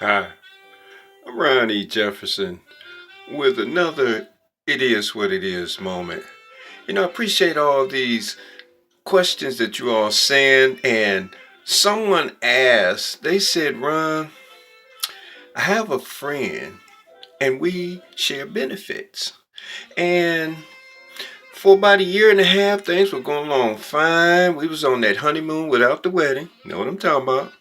Hi, I'm Ron E.Jefferson with another It Is What It Is moment. I appreciate all these questions that you all send. And someone asked, they said, Ron, I have a friend and we share benefits. And for about a year and a half, things were going along fine. We was on that honeymoon without the wedding. You know what I'm talking about?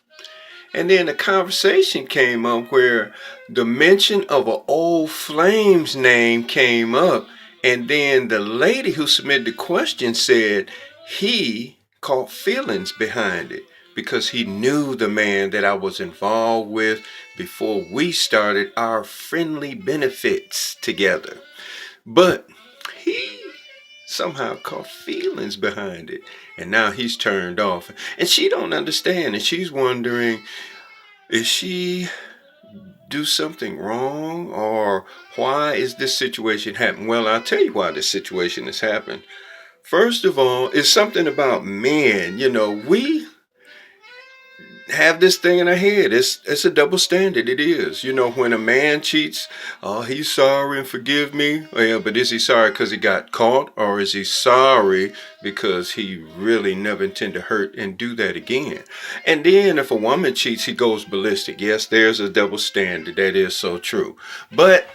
And then a conversation came up where the mention of an old flame's name came up. And then the lady who submitted the question said he caught feelings behind it because he knew the man that I was involved with before we started our friendly benefits together. But he somehow caught feelings behind it. And now he's turned off. And she don't understand. And she's wondering, is she do something wrong, or why is this situation happening? Well, I'll tell you why this situation has happened. First of all, it's something about men. We have this thing in our head. It's a double standard. It is. When a man cheats, oh, he's sorry and forgive me. Oh, yeah, but is he sorry because he got caught, or is he sorry because he really never intend to hurt and do that again? And then if a woman cheats, he goes ballistic. Yes, there's a double standard. That is so true. But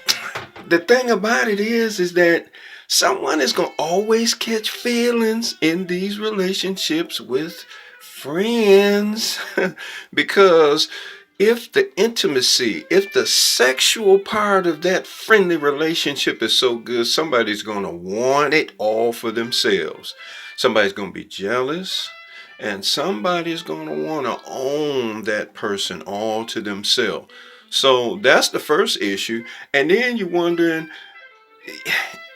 the thing about it is that someone is going to always catch feelings in these relationships with friends because if the sexual part of that friendly relationship is so good, somebody's going to want it all for themselves. Somebody's going to be jealous, and somebody's going to want to own that person all to themselves. So that's the first issue. And then you're wondering,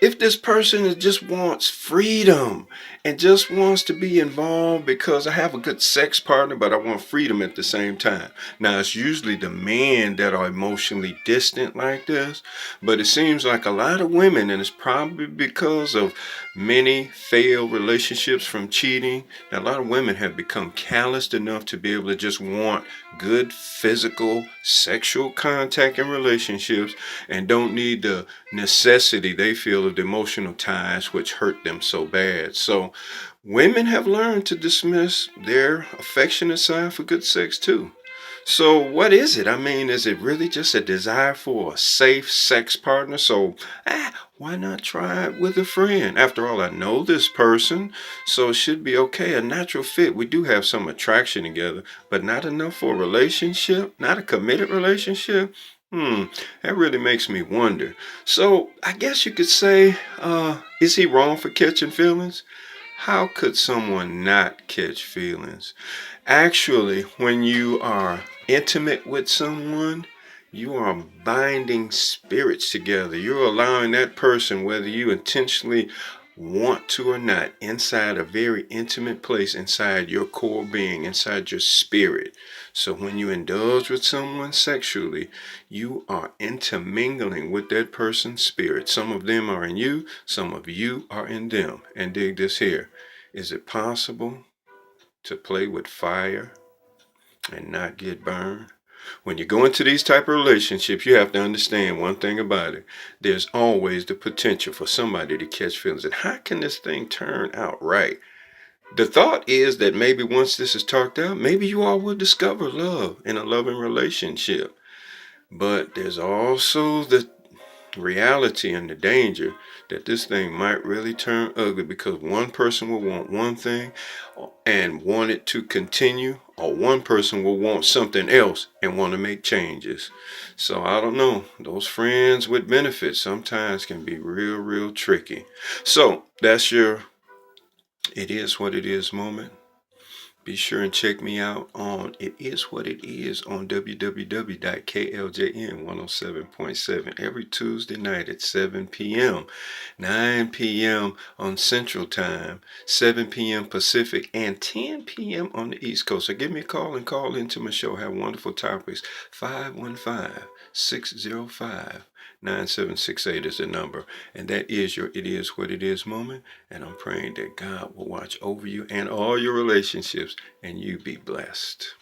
if this person just wants freedom and just wants to be involved because I have a good sex partner, but I want freedom at the same time. Now, it's usually the men that are emotionally distant like this, but it seems like a lot of women, and it's probably because of many failed relationships from cheating, that a lot of women have become calloused enough to be able to just want good physical, sexual contact in relationships and don't need the necessity they feel of the emotional ties which hurt them so bad. So women have learned to dismiss their affectionate side for good sex too. So what is it? I mean, is it really just a desire for a safe sex partner? So why not try it with a friend? After all, I know this person, so it should be okay. A natural fit. We do have some attraction together, but not enough for a relationship, not a committed relationship. That really makes me wonder. So I guess you could say, is he wrong for catching feelings? How could someone not catch feelings? Actually, when you are intimate with someone, you are binding spirits together. You're allowing that person, whether you intentionally want to or not, inside a very intimate place, inside your core being, inside your spirit. So when you indulge with someone sexually, you are intermingling with that person's spirit. Some of them are in you, some of you are in them. And dig this here. Is it possible to play with fire and not get burned? When you go into these type of relationships, you have to understand one thing about it. There's always the potential for somebody to catch feelings. And how can this thing turn out right? The thought is that maybe once this is talked out, maybe you all will discover love in a loving relationship. But there's also the reality and the danger that this thing might really turn ugly because one person will want one thing and want it to continue, or one person will want something else and want to make changes. So I don't know. Those friends with benefits sometimes can be real, real tricky. So that's your It Is What It Is moment. Be sure and check me out on It Is What It Is on www.kljn107.7 every Tuesday night at 7 p.m., 9 p.m. on Central Time, 7 p.m. Pacific, and 10 p.m. on the East Coast. So give me a call and call into my show. Have wonderful topics. 515-605-9768 is the number. And that is your It Is What It Is moment. And I'm praying that God will watch over you and all your relationships and you be blessed.